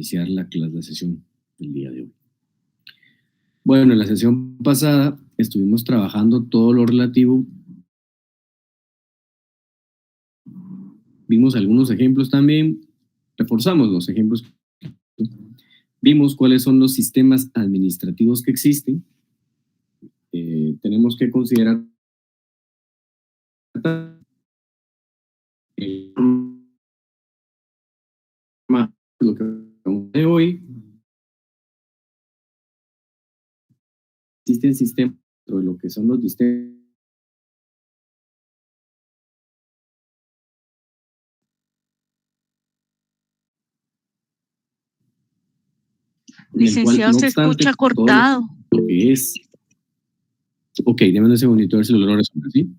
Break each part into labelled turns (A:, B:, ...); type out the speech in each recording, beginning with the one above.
A: iniciar la sesión del día de hoy. Bueno, en la sesión pasada estuvimos trabajando todo lo relativo. Vimos algunos ejemplos también, reforzamos los ejemplos. Vimos cuáles son los sistemas administrativos que existen. Tenemos que considerar lo que vamos de hoy. Existen sistemas dentro de lo que son los sistemas.
B: Licenciado, se escucha cortado.
A: Lo que es. Ok, déjame un segundito a ver si lo logro resolver, ¿sí?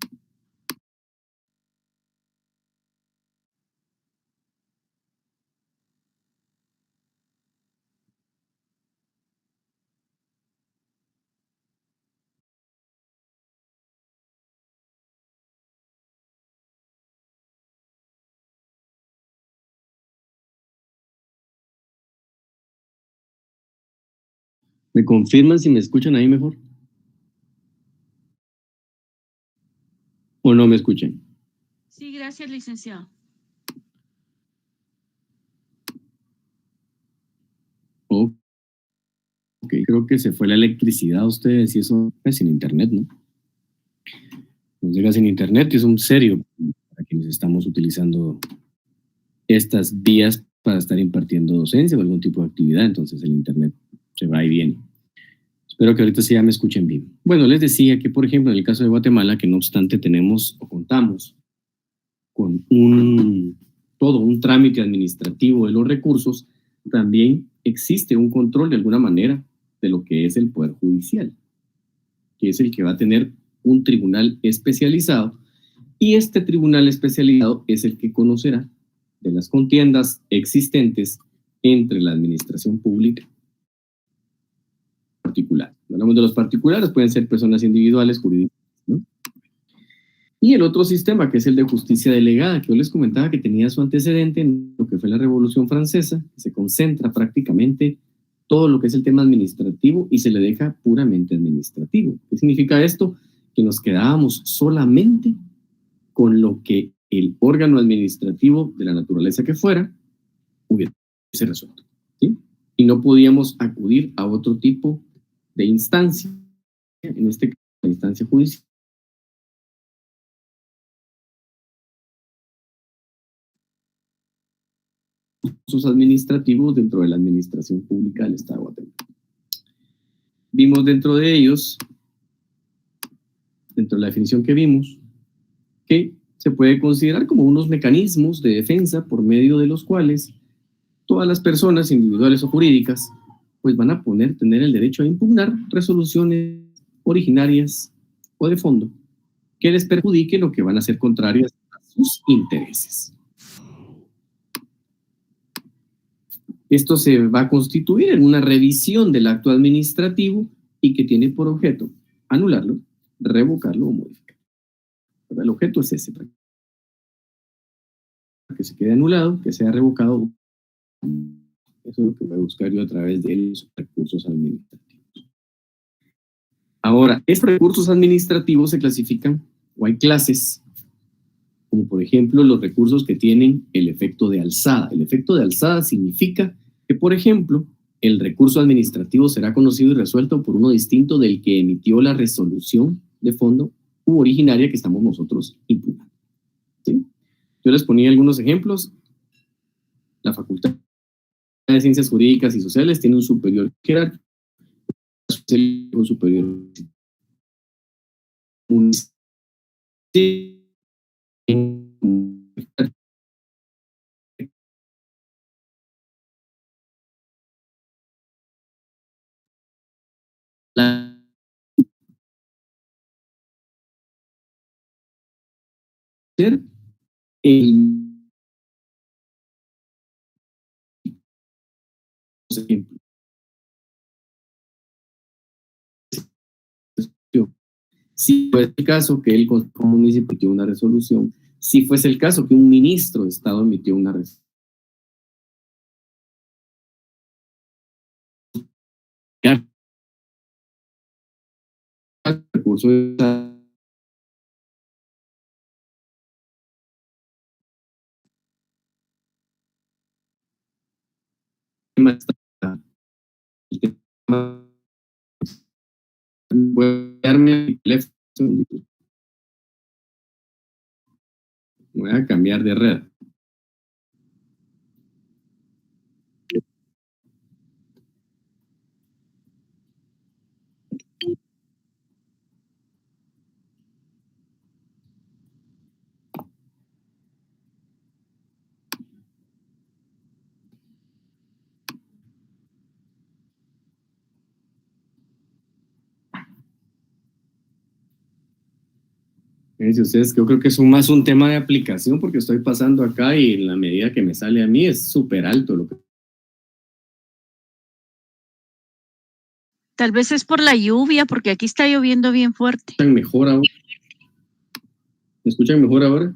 A: ¿Me confirman si me escuchan ahí mejor? ¿O no me escuchan?
B: Sí, gracias, licenciado.
A: Ok, creo que se fue la electricidad a ustedes y eso es sin internet, ¿no? Nos llega sin internet y es un serio para quienes estamos utilizando estas vías para estar impartiendo docencia o algún tipo de actividad, entonces el internet se va y viene. Espero que ahorita sí ya me escuchen bien. Bueno, les decía que, por ejemplo, en el caso de Guatemala, que no obstante tenemos o contamos con todo un trámite administrativo de los recursos, también existe un control de alguna manera de lo que es el Poder Judicial, que es el que va a tener un tribunal especializado, y este tribunal especializado es el que conocerá de las contiendas existentes entre la administración pública particular. Hablamos de los particulares, pueden ser personas individuales, jurídicas, ¿no? Y el otro sistema, que es el de justicia delegada, que yo les comentaba que tenía su antecedente en lo que fue la Revolución Francesa, que se concentra prácticamente todo lo que es el tema administrativo y se le deja puramente administrativo. ¿Qué significa esto? Que nos quedábamos solamente con lo que el órgano administrativo de la naturaleza que fuera hubiese resuelto, ¿sí? Y no podíamos acudir a otro tipo de instancia, en este caso la instancia judicial. Sus administrativos dentro de la administración pública del Estado de Guatemala. Vimos dentro de ellos, dentro de la definición que vimos, que se puede considerar como unos mecanismos de defensa por medio de los cuales todas las personas individuales o jurídicas pues van a tener el derecho a impugnar resoluciones originarias o de fondo que les perjudiquen o que van a ser contrarias a sus intereses. Esto se va a constituir en una revisión del acto administrativo y que tiene por objeto anularlo, revocarlo o modificarlo. El objeto es ese, que se quede anulado, que sea revocado. Eso es lo que voy a buscar yo a través de los recursos administrativos. Ahora, estos recursos administrativos se clasifican, o hay clases, como por ejemplo los recursos que tienen el efecto de alzada. El efecto de alzada significa que, por ejemplo, el recurso administrativo será conocido y resuelto por uno distinto del que emitió la resolución de fondo u originaria que estamos nosotros impugnando, ¿sí? Yo les ponía algunos ejemplos. La Facultad de Ciencias Jurídicas y Sociales tiene un superior jerárquico, un superior si fuese el caso que el Consejo Municipal emitió una resolución, si fuese el caso que un ministro de Estado emitió una resolución, recurso de el tema, voy a darme mi teléfono, voy a cambiar de red. Fíjense ustedes, yo creo que es más un tema de aplicación porque estoy pasando acá y en la medida que me sale a mí es súper alto lo que...
B: Tal vez es por la lluvia, porque aquí está lloviendo bien fuerte.
A: ¿Me escuchan mejor ahora?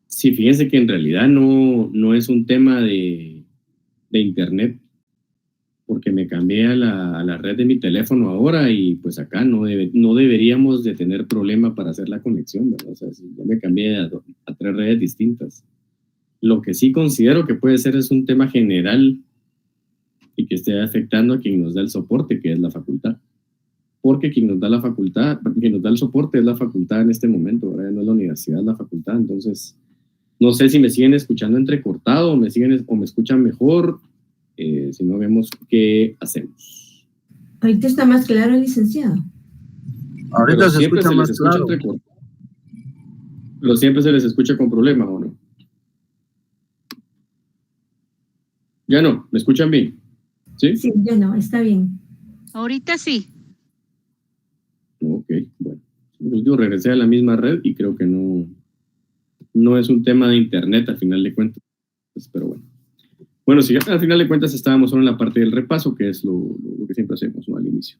A: Sí, fíjense que en realidad no es un tema de internet, porque me cambié a la red de mi teléfono ahora y pues acá no deberíamos de tener problema para hacer la conexión, ¿verdad? O sea, si ya me cambié a 3 redes distintas. Lo que sí considero que puede ser es un tema general y que esté afectando a quien nos da el soporte, que es la facultad. Porque quien nos da el soporte es la facultad en este momento, ¿verdad? No es la universidad, es la facultad. Entonces, no sé si me siguen escuchando entrecortado o me escuchan mejor. Si no, vemos qué hacemos.
C: Ahorita está más claro, licenciado.
A: Ahorita se escucha más claro. Pero siempre se les escucha con problema, ¿o no? Ya no, ¿me escuchan bien? ¿Sí?
C: Sí, ya no, está bien.
B: Ahorita sí.
A: Ok, bueno. Yo regresé a la misma red y creo que no es un tema de internet al final de cuentas, pero bueno. Bueno, si al final de cuentas estábamos solo en la parte del repaso, que es lo que siempre hacemos, ¿no? Al inicio.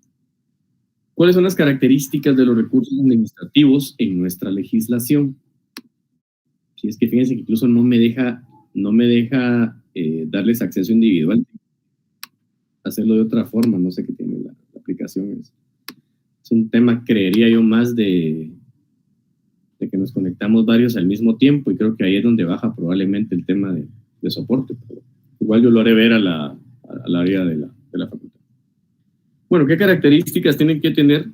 A: ¿Cuáles son las características de los recursos administrativos en nuestra legislación? Si es que fíjense que incluso no me deja darles acceso individual. Hacerlo de otra forma, no sé qué tiene la aplicación. Es un tema, creería yo, más de que nos conectamos varios al mismo tiempo, y creo que ahí es donde baja probablemente el tema de soporte. Pero igual yo lo haré ver a la área de la facultad. Bueno, ¿qué características tienen que tener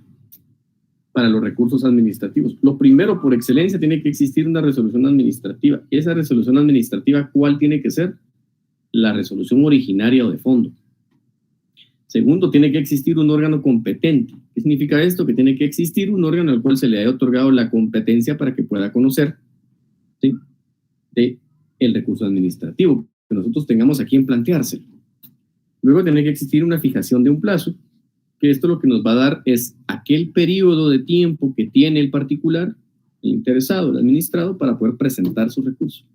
A: para los recursos administrativos? Lo primero, por excelencia, tiene que existir una resolución administrativa. Esa resolución administrativa, ¿cuál tiene que ser? La resolución originaria o de fondo. Segundo, tiene que existir un órgano competente. ¿Qué significa esto? Que tiene que existir un órgano al cual se le haya otorgado la competencia para que pueda conocer, ¿sí?, el recurso administrativo que nosotros tengamos aquí en planteárselo. Luego tiene que existir una fijación de un plazo, que esto lo que nos va a dar es aquel periodo de tiempo que tiene el particular, el interesado, el administrado, para poder presentar su recurso.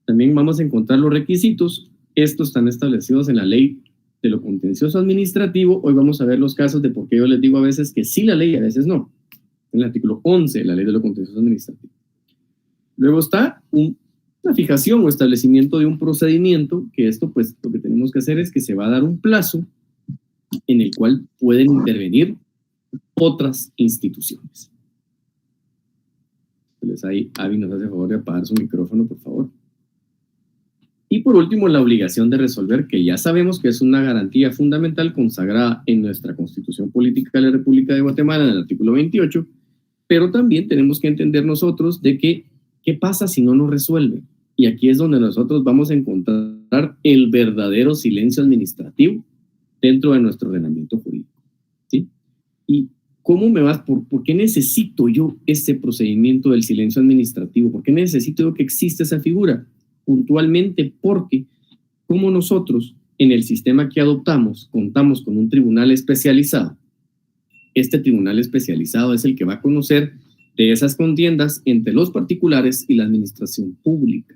A: También vamos a encontrar los requisitos. Estos están establecidos en la ley de lo contencioso administrativo. Hoy vamos a ver los casos de por qué yo les digo a veces que sí la ley, a veces no. En el artículo 11 de la ley de lo contencioso administrativo. Luego está una fijación o establecimiento de un procedimiento, que esto pues lo que tenemos que hacer es que se va a dar un plazo en el cual pueden intervenir otras instituciones. Ahí Avi nos hace favor de apagar su micrófono, por favor. Y por último, la obligación de resolver, que ya sabemos que es una garantía fundamental consagrada en nuestra Constitución Política de la República de Guatemala, en el artículo 28, pero también tenemos que entender nosotros de que, ¿qué pasa si no nos resuelve? Y aquí es donde nosotros vamos a encontrar el verdadero silencio administrativo dentro de nuestro ordenamiento jurídico, ¿sí? ¿Y cómo me vas? ¿Por qué necesito yo ese procedimiento del silencio administrativo? ¿Por qué necesito yo que exista esa figura? Puntualmente porque, como nosotros en el sistema que adoptamos contamos con un tribunal especializado, este tribunal especializado es el que va a conocer de esas contiendas entre los particulares y la administración pública.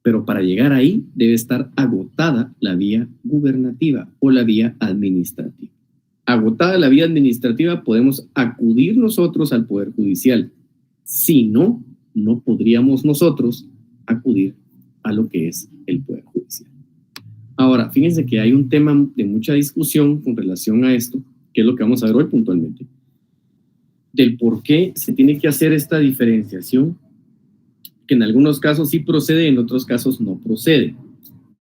A: Pero para llegar ahí debe estar agotada la vía gubernativa o la vía administrativa. Agotada la vía administrativa, podemos acudir nosotros al Poder Judicial. Si no, no podríamos nosotros acudir a lo que es el Poder Judicial. Ahora, fíjense que hay un tema de mucha discusión con relación a esto, que es lo que vamos a ver hoy puntualmente, del por qué se tiene que hacer esta diferenciación, que en algunos casos sí procede, en otros casos no procede.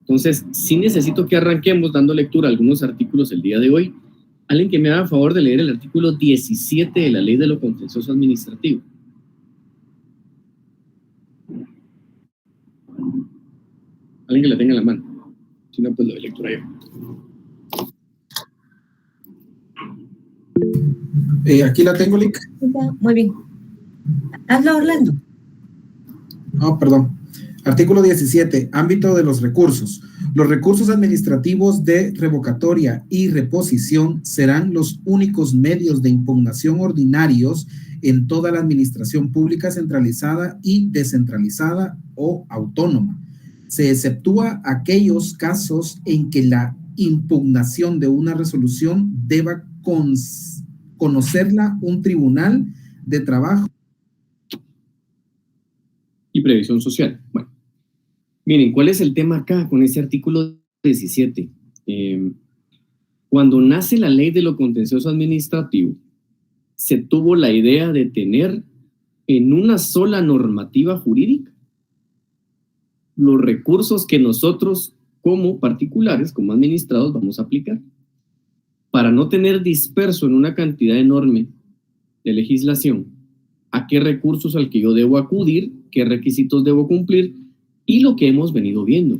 A: Entonces, sí necesito que arranquemos dando lectura a algunos artículos el día de hoy. Alguien que me haga favor de leer el artículo 17 de la Ley de lo Contencioso Administrativo. Alguien que la tenga en la mano. Si no, pues lo de lectura yo.
D: Aquí la tengo, Lick.
C: Muy bien. Hazlo, Orlando.
D: Oh, perdón. Artículo 17. Ámbito de los recursos. Los recursos administrativos de revocatoria y reposición serán los únicos medios de impugnación ordinarios en toda la administración pública centralizada y descentralizada o autónoma. Se exceptúa aquellos casos en que la impugnación de una resolución deba conocerla un tribunal de trabajo
A: Y previsión social. Bueno, miren, ¿cuál es el tema acá con ese artículo 17? Cuando nace la Ley de lo Contencioso Administrativo, se tuvo la idea de tener en una sola normativa jurídica los recursos que nosotros como particulares, como administrados, vamos a aplicar, para no tener disperso en una cantidad enorme de legislación a qué recursos al que yo debo acudir, qué requisitos debo cumplir y lo que hemos venido viendo.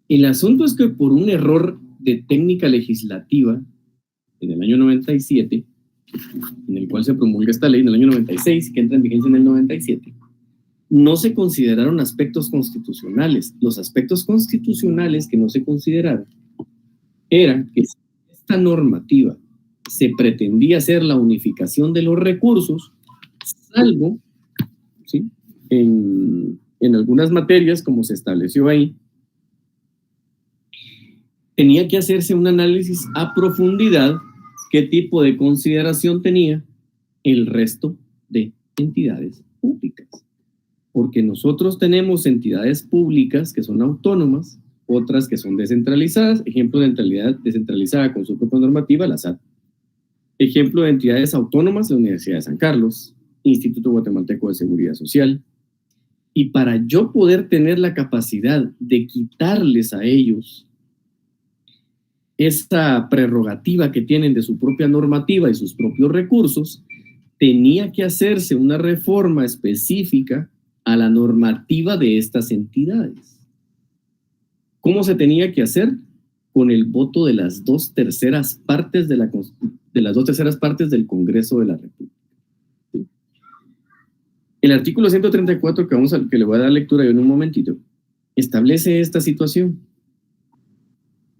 A: El asunto es que por un error de técnica legislativa en el año 97, en el cual se promulga esta ley en el año 96, que entra en vigencia en el 97, no se consideraron aspectos constitucionales. Los aspectos constitucionales que no se consideraron eran que si esta normativa se pretendía hacer la unificación de los recursos, salvo, ¿sí?, en algunas materias, como se estableció ahí, tenía que hacerse un análisis a profundidad qué tipo de consideración tenía el resto de entidades públicas. Porque nosotros tenemos entidades públicas que son autónomas, otras que son descentralizadas. Ejemplo de entidad descentralizada con su propia normativa, la SAT. Ejemplo de entidades autónomas, la Universidad de San Carlos, Instituto Guatemalteco de Seguridad Social. Y para yo poder tener la capacidad de quitarles a ellos esta prerrogativa que tienen de su propia normativa y sus propios recursos, tenía que hacerse una reforma específica a la normativa de estas entidades. ¿Cómo se tenía que hacer? Con el voto de las 2/3 partes de las 2/3 partes del Congreso de la República. ¿Sí? El artículo 134 que le voy a dar lectura yo en un momentito, establece esta situación.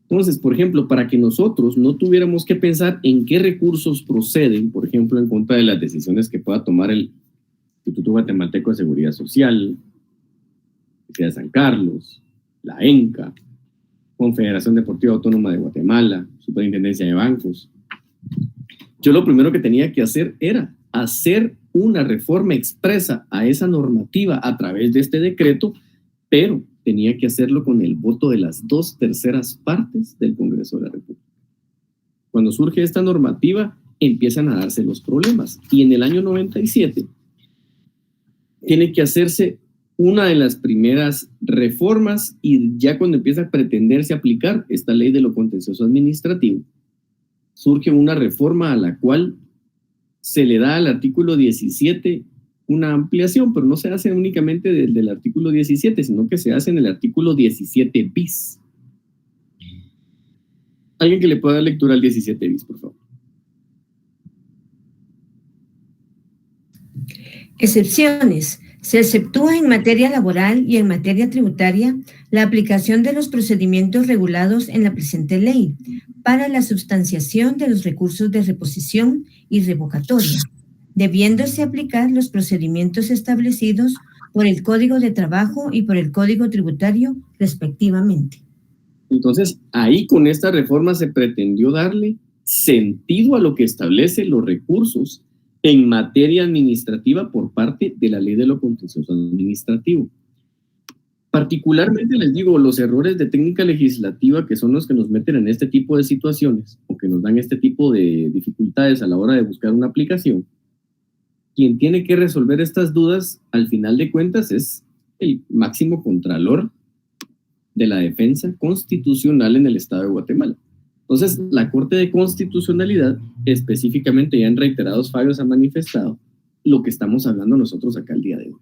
A: Entonces, por ejemplo, para que nosotros no tuviéramos que pensar en qué recursos proceden, por ejemplo, en contra de las decisiones que pueda tomar el Instituto Guatemalteco de Seguridad Social, Universidad de San Carlos, la ENCA, Confederación Deportiva Autónoma de Guatemala, Superintendencia de Bancos. Yo lo primero que tenía que hacer era hacer una reforma expresa a esa normativa a través de este decreto, pero tenía que hacerlo con el voto de las 2/3 partes del Congreso de la República. Cuando surge esta normativa, empiezan a darse los problemas. Y en el año 97, tiene que hacerse una de las primeras reformas, y ya cuando empieza a pretenderse aplicar esta ley de lo contencioso administrativo, surge una reforma a la cual se le da al artículo 17 una ampliación, pero no se hace únicamente del artículo 17, sino que se hace en el artículo 17 bis. Alguien que le pueda dar lectura al 17 bis, por favor.
C: Excepciones. Se exceptúa en materia laboral y en materia tributaria la aplicación de los procedimientos regulados en la presente ley para la substanciación de los recursos de reposición y revocatoria, debiéndose aplicar los procedimientos establecidos por el Código de Trabajo y por el Código Tributario, respectivamente.
A: Entonces, ahí con esta reforma se pretendió darle sentido a lo que establece los recursos en materia administrativa por parte de la Ley de lo Contencioso Administrativo. Particularmente les digo, los errores de técnica legislativa, que son los que nos meten en este tipo de situaciones o que nos dan este tipo de dificultades a la hora de buscar una aplicación, quien tiene que resolver estas dudas al final de cuentas es el máximo contralor de la defensa constitucional en el Estado de Guatemala. Entonces, la Corte de Constitucionalidad, específicamente ya en reiterados fallos, ha manifestado lo que estamos hablando nosotros acá el día de hoy.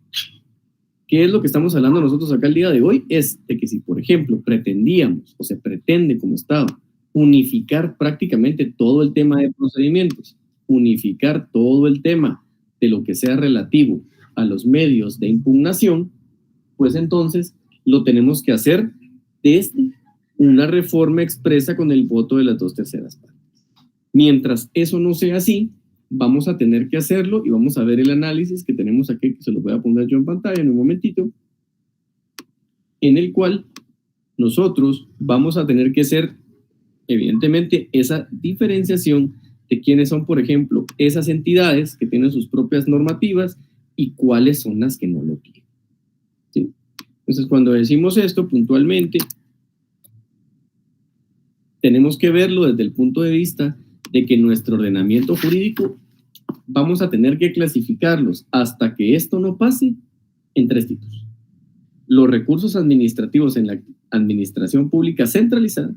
A: ¿Qué es lo que estamos hablando nosotros acá el día de hoy? Es de que si, por ejemplo, pretendíamos o se pretende como Estado unificar prácticamente todo el tema de procedimientos, unificar todo el tema de lo que sea relativo a los medios de impugnación, pues entonces lo tenemos que hacer desde una reforma expresa con el voto de las 2/3 partes. Mientras eso no sea así, vamos a tener que hacerlo y vamos a ver el análisis que tenemos aquí, que se lo voy a poner yo en pantalla en un momentito, en el cual nosotros vamos a tener que hacer, evidentemente, esa diferenciación de quiénes son, por ejemplo, esas entidades que tienen sus propias normativas y cuáles son las que no lo tienen. ¿Sí? Entonces, cuando decimos esto puntualmente, tenemos que verlo desde el punto de vista de que nuestro ordenamiento jurídico vamos a tener que clasificarlos hasta que esto no pase en 3 tipos. Los recursos administrativos en la administración pública centralizada,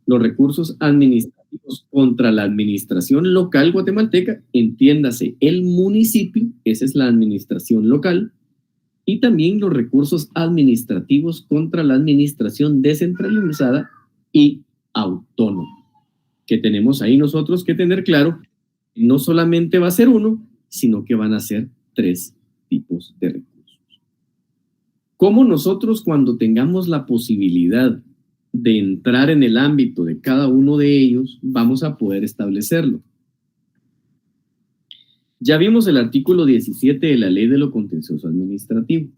A: los recursos administrativos contra la administración local guatemalteca, entiéndase el municipio, esa es la administración local, y también los recursos administrativos contra la administración descentralizada y autónoma, que tenemos ahí nosotros que tener claro, no solamente va a ser uno, sino que van a ser 3 tipos de recursos. ¿Cómo nosotros, cuando tengamos la posibilidad de entrar en el ámbito de cada uno de ellos, vamos a poder establecerlo? Ya vimos el artículo 17 de la Ley de lo Contencioso Administrativo.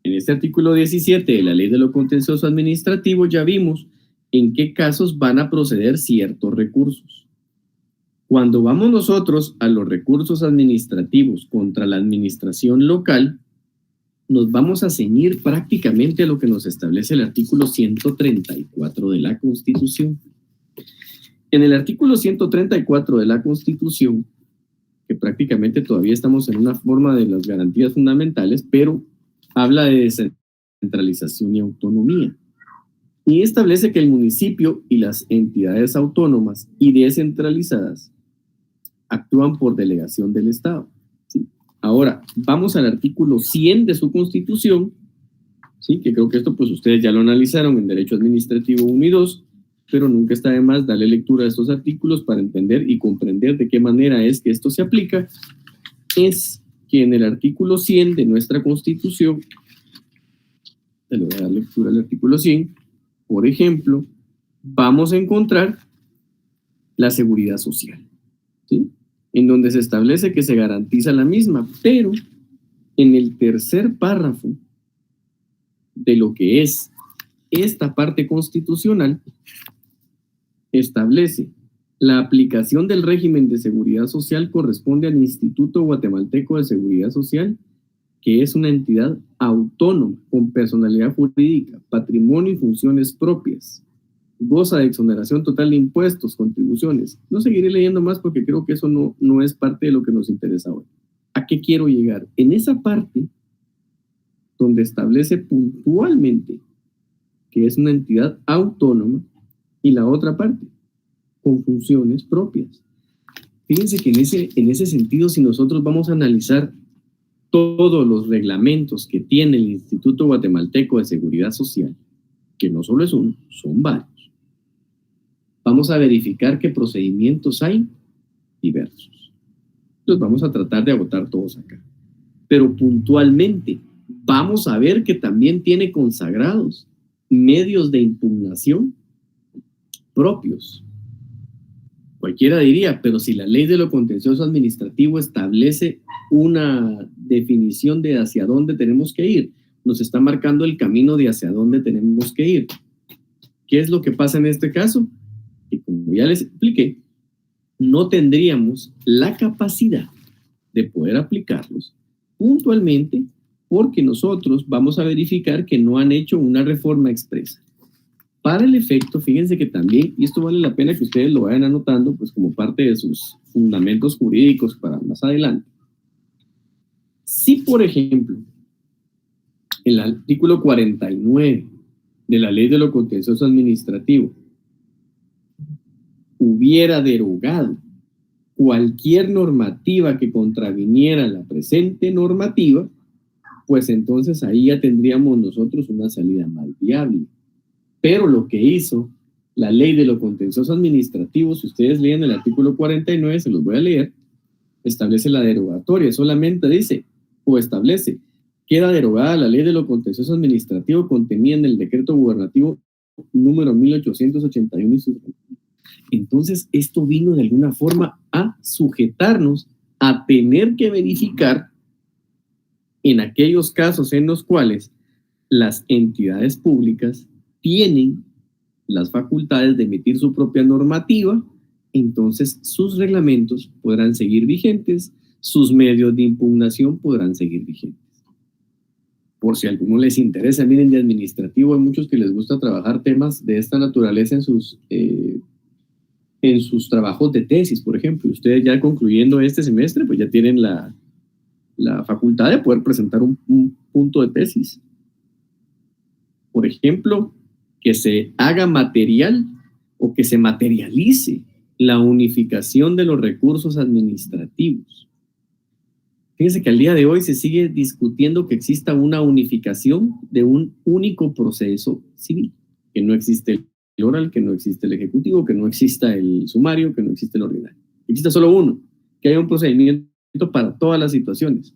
A: En este artículo 17 de la Ley de lo Contencioso Administrativo ya vimos en qué casos van a proceder ciertos recursos. Cuando vamos nosotros a los recursos administrativos contra la administración local, nos vamos a ceñir prácticamente a lo que nos establece el artículo 134 de la Constitución. En el artículo 134 de la Constitución, que prácticamente todavía estamos en una forma de las garantías fundamentales, pero habla de descentralización y autonomía. Y establece que el municipio y las entidades autónomas y descentralizadas actúan por delegación del Estado. ¿Sí? Ahora, vamos al artículo 100 de su Constitución, ¿sí? Que creo que esto pues ustedes ya lo analizaron en Derecho Administrativo 1 y 2, pero nunca está de más darle lectura a estos artículos para entender y comprender de qué manera es que esto se aplica. Es que en el artículo 100 de nuestra Constitución, le voy a dar lectura al artículo 100, por ejemplo, vamos a encontrar la seguridad social, ¿sí? En donde se establece que se garantiza la misma, pero en el tercer párrafo de lo que es esta parte constitucional, establece la aplicación del régimen de seguridad social corresponde al Instituto Guatemalteco de Seguridad Social, que es una entidad autónoma con personalidad jurídica, patrimonio y funciones propias. Goza de exoneración total de impuestos, contribuciones. No seguiré leyendo más porque creo que eso no es parte de lo que nos interesa hoy. ¿A qué quiero llegar? En esa parte donde establece puntualmente que es una entidad autónoma y la otra parte con funciones propias. Fíjense que en ese sentido, si nosotros vamos a analizar todos los reglamentos que tiene el Instituto Guatemalteco de Seguridad Social, que no solo es uno, son varios, vamos a verificar qué procedimientos hay diversos. Los vamos a tratar de agotar todos acá. Pero puntualmente vamos a ver que también tiene consagrados medios de impugnación propios. Cualquiera diría, pero si la Ley de lo Contencioso Administrativo establece una definición de hacia dónde tenemos que ir, nos está marcando el camino de hacia dónde tenemos que ir. ¿Qué es lo que pasa en este caso? Y como ya les expliqué, no tendríamos la capacidad de poder aplicarlos puntualmente, porque nosotros vamos a verificar que no han hecho una reforma expresa. Para el efecto, fíjense que también, y esto vale la pena que ustedes lo vayan anotando, pues como parte de sus fundamentos jurídicos para más adelante. Si, por ejemplo, el artículo 49 de la Ley de lo Contencioso Administrativo hubiera derogado cualquier normativa que contraviniera la presente normativa, pues entonces ahí ya tendríamos nosotros una salida más viable. Pero lo que hizo la Ley de lo Contencioso Administrativo, si ustedes leen el artículo 49, se los voy a leer, establece la derogatoria, solamente dice, o establece, queda derogada la Ley de lo Contencioso Administrativo contenida en el decreto gubernativo número 1881 y sus... Entonces, esto vino de alguna forma a sujetarnos a tener que verificar en aquellos casos en los cuales las entidades públicas tienen las facultades de emitir su propia normativa, entonces sus reglamentos podrán seguir vigentes, sus medios de impugnación podrán seguir vigentes. Por si a alguno les interesa, miren, de administrativo hay muchos que les gusta trabajar temas de esta naturaleza en sus trabajos de tesis, por ejemplo. Ustedes ya concluyendo este semestre, pues ya tienen la facultad de poder presentar un punto de tesis. Por ejemplo, que se haga material o que se materialice la unificación de los recursos administrativos. Fíjense que al día de hoy se sigue discutiendo que exista una unificación de un único proceso civil, que no existe el oral, que no existe el ejecutivo, que no exista el sumario, que no existe el ordinario. Existe solo uno, que haya un procedimiento para todas las situaciones,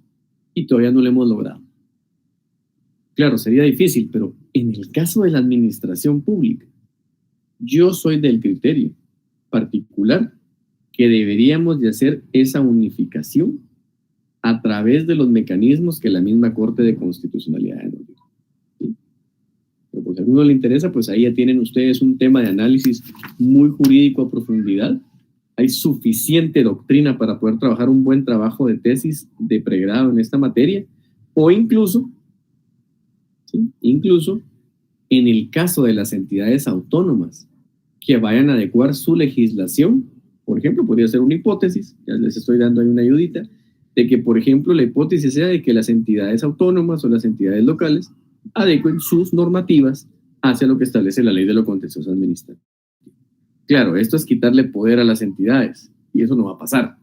A: y todavía no lo hemos logrado. Claro, sería difícil, pero en el caso de la administración pública, yo soy del criterio particular que deberíamos de hacer esa unificación a través de los mecanismos que la misma Corte de Constitucionalidad nos dio. ¿Sí? Pero por si a alguno le interesa, pues ahí ya tienen ustedes un tema de análisis muy jurídico a profundidad. Hay suficiente doctrina para poder trabajar un buen trabajo de tesis de pregrado en esta materia, o incluso en el caso de las entidades autónomas que vayan a adecuar su legislación. Por ejemplo, podría ser una hipótesis, ya les estoy dando ahí una ayudita, de que, por ejemplo, la hipótesis sea de que las entidades autónomas o las entidades locales adecuen sus normativas hacia lo que establece la Ley de lo Contencioso Administrativo. Claro, esto es quitarle poder a las entidades, y eso no va a pasar,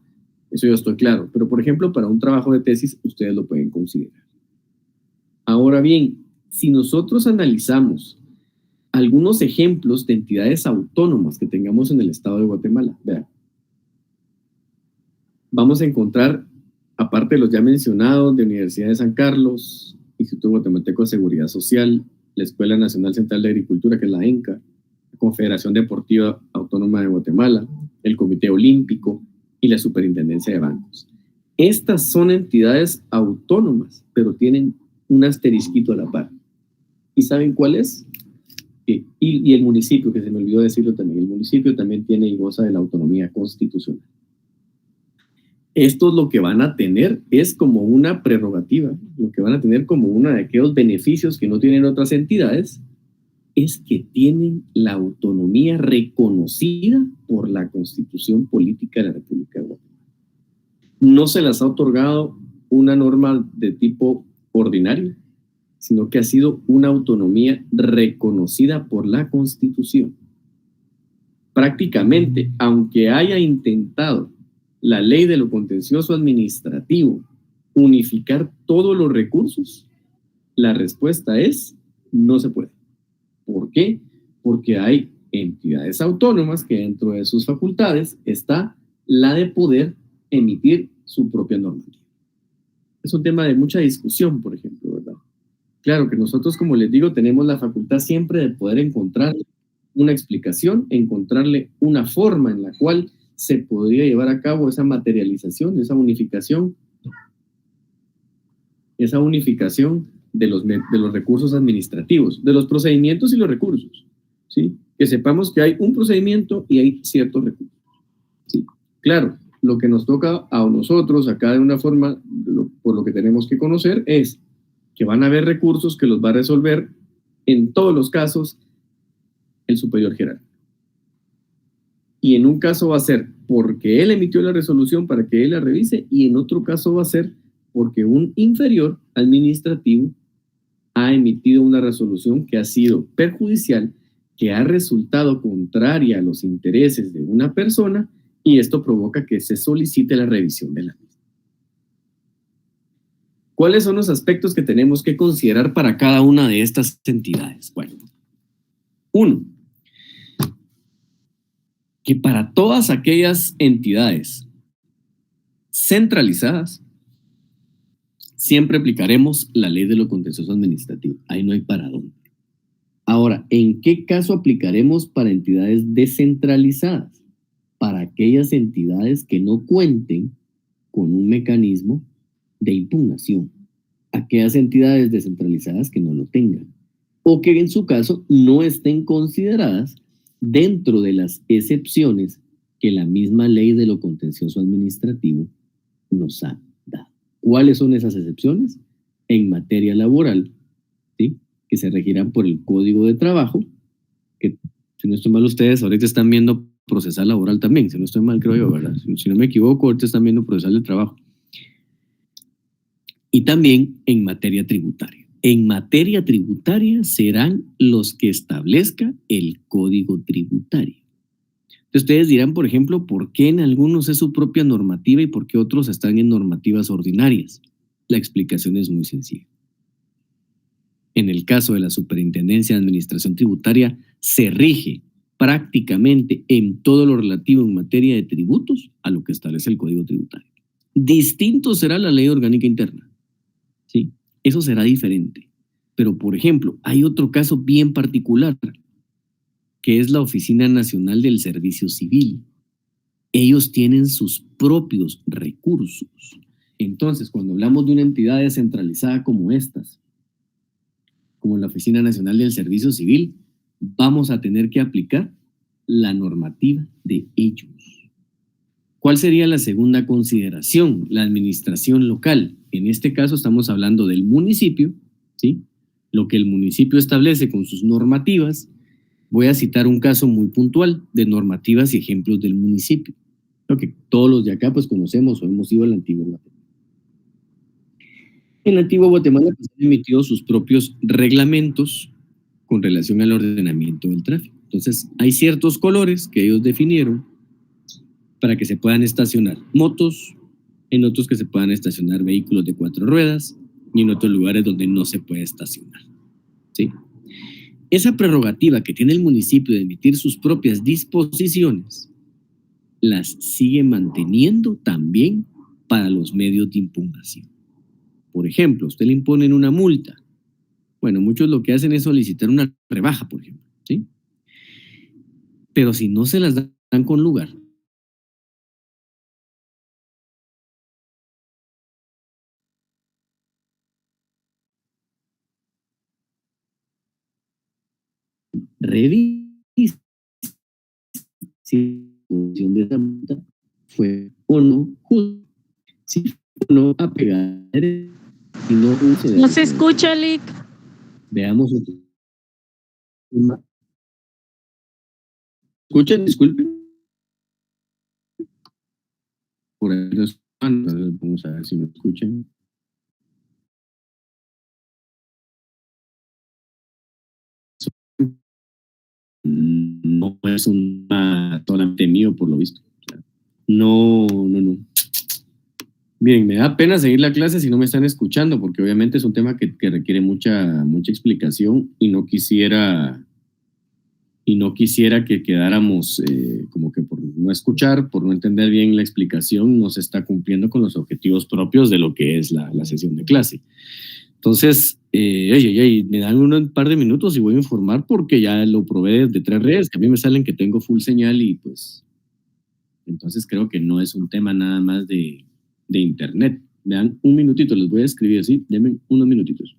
A: eso yo estoy claro, pero por ejemplo, para un trabajo de tesis, ustedes lo pueden considerar. Ahora bien, si nosotros analizamos algunos ejemplos de entidades autónomas que tengamos en el estado de Guatemala, vean, vamos a encontrar, aparte de los ya mencionados, de Universidad de San Carlos, Instituto Guatemalteco de Seguridad Social, la Escuela Nacional Central de Agricultura, que es la ENCA, la Confederación Deportiva Autónoma de Guatemala, el Comité Olímpico y la Superintendencia de Bancos. Estas son entidades autónomas, pero tienen un asterisquito a la par. ¿Y saben cuál es? Y el municipio, que se me olvidó decirlo también, el municipio también tiene y goza de la autonomía constitucional. Estos lo que van a tener es como una prerrogativa, lo que van a tener como uno de aquellos beneficios que no tienen otras entidades, es que tienen la autonomía reconocida por la Constitución Política de la República de Guatemala. No se las ha otorgado una norma de tipo ordinario, sino que ha sido una autonomía reconocida por la Constitución. Prácticamente, aunque haya intentado la Ley de lo Contencioso Administrativo unificar todos los recursos, la respuesta es no se puede. ¿Por qué? Porque hay entidades autónomas que dentro de sus facultades está la de poder emitir su propia normativa. Es un tema de mucha discusión, por ejemplo, ¿verdad? Claro que nosotros, como les digo, tenemos la facultad siempre de poder encontrar una explicación, encontrarle una forma en la cual se podría llevar a cabo esa materialización, esa unificación de los recursos administrativos, de los procedimientos y los recursos, ¿sí? Que sepamos que hay un procedimiento y hay ciertos recursos, ¿sí? Claro, lo que nos toca a nosotros acá de una forma, por lo que tenemos que conocer, es que van a haber recursos que los va a resolver en todos los casos el superior jerárquico. Y en un caso va a ser porque él emitió la resolución para que él la revise, y en otro caso va a ser porque un inferior administrativo ha emitido una resolución que ha sido perjudicial, que ha resultado contraria a los intereses de una persona, y esto provoca que se solicite la revisión de la misma. ¿Cuáles son los aspectos que tenemos que considerar para cada una de estas entidades? Bueno, uno, que para todas aquellas entidades centralizadas, siempre aplicaremos la ley de lo contencioso administrativo. Ahí no hay para dónde. Ahora, ¿en qué caso aplicaremos para entidades descentralizadas? Para aquellas entidades que no cuenten con un mecanismo de impugnación. Aquellas entidades descentralizadas que no lo tengan. O que en su caso no estén consideradas dentro de las excepciones que la misma ley de lo contencioso administrativo nos ha dado. ¿Cuáles son esas excepciones? En materia laboral, ¿sí?, que se regirán por el Código de Trabajo, que si no estoy mal ustedes ahorita están viendo procesal laboral también, si no estoy mal creo yo, ¿verdad? Si no me equivoco, ahorita están viendo procesal de trabajo. Y también en materia tributaria. En materia tributaria serán los que establezca el Código Tributario. Entonces ustedes dirán, por ejemplo, ¿por qué en algunos es su propia normativa y por qué otros están en normativas ordinarias? La explicación es muy sencilla. En el caso de la Superintendencia de Administración Tributaria, se rige prácticamente en todo lo relativo en materia de tributos a lo que establece el Código Tributario. Distinto será la Ley Orgánica Interna. ¿Sí? Eso será diferente. Pero, por ejemplo, hay otro caso bien particular, que es la Oficina Nacional del Servicio Civil. Ellos tienen sus propios recursos. Entonces, cuando hablamos de una entidad descentralizada como estas, como la Oficina Nacional del Servicio Civil, vamos a tener que aplicar la normativa de ellos. ¿Cuál sería la segunda consideración? La administración local. En este caso estamos hablando del municipio, ¿sí? Lo que el municipio establece con sus normativas. Voy a citar un caso muy puntual de normativas y ejemplos del municipio. Lo que todos los de acá pues conocemos o hemos ido al antiguo Guatemala. En Antiguo Guatemala pues, han emitido sus propios reglamentos con relación al ordenamiento del tráfico. Entonces, hay ciertos colores que ellos definieron para que se puedan estacionar motos, en otros que se puedan estacionar vehículos de 4 ruedas y en otros lugares donde no se puede estacionar. ¿Sí? Esa prerrogativa que tiene el municipio de emitir sus propias disposiciones las sigue manteniendo también para los medios de impugnación. Por ejemplo, usted le imponen una multa. Bueno, muchos lo que hacen es solicitar una rebaja, por ejemplo, ¿sí? Pero si no se las dan con lugar, revisa si la función de esa multa fue o no justa, si fue o no apegada, si no
B: No se escucha, Lick.
A: Veamos otro. ¿Escuchan? Disculpen. Por ahí los vamos a ver si me escuchan. No es un solamente mío, por lo visto. No. Bien, me da pena seguir la clase si no me están escuchando, porque obviamente es un tema que requiere mucha explicación y no quisiera que quedáramos como que por no escuchar, por no entender bien la explicación, no se está cumpliendo con los objetivos propios de lo que es la sesión de clase. Entonces, me dan un par de minutos y voy a informar porque ya lo probé de 3 redes, que a mí me salen que tengo full señal y pues, entonces creo que no es un tema nada más de internet. Me dan un minutito, les voy a escribir, ¿sí? Denme unos minutitos.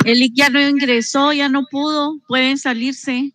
B: Elic ya no ingresó, ya no pudo. Pueden salirse.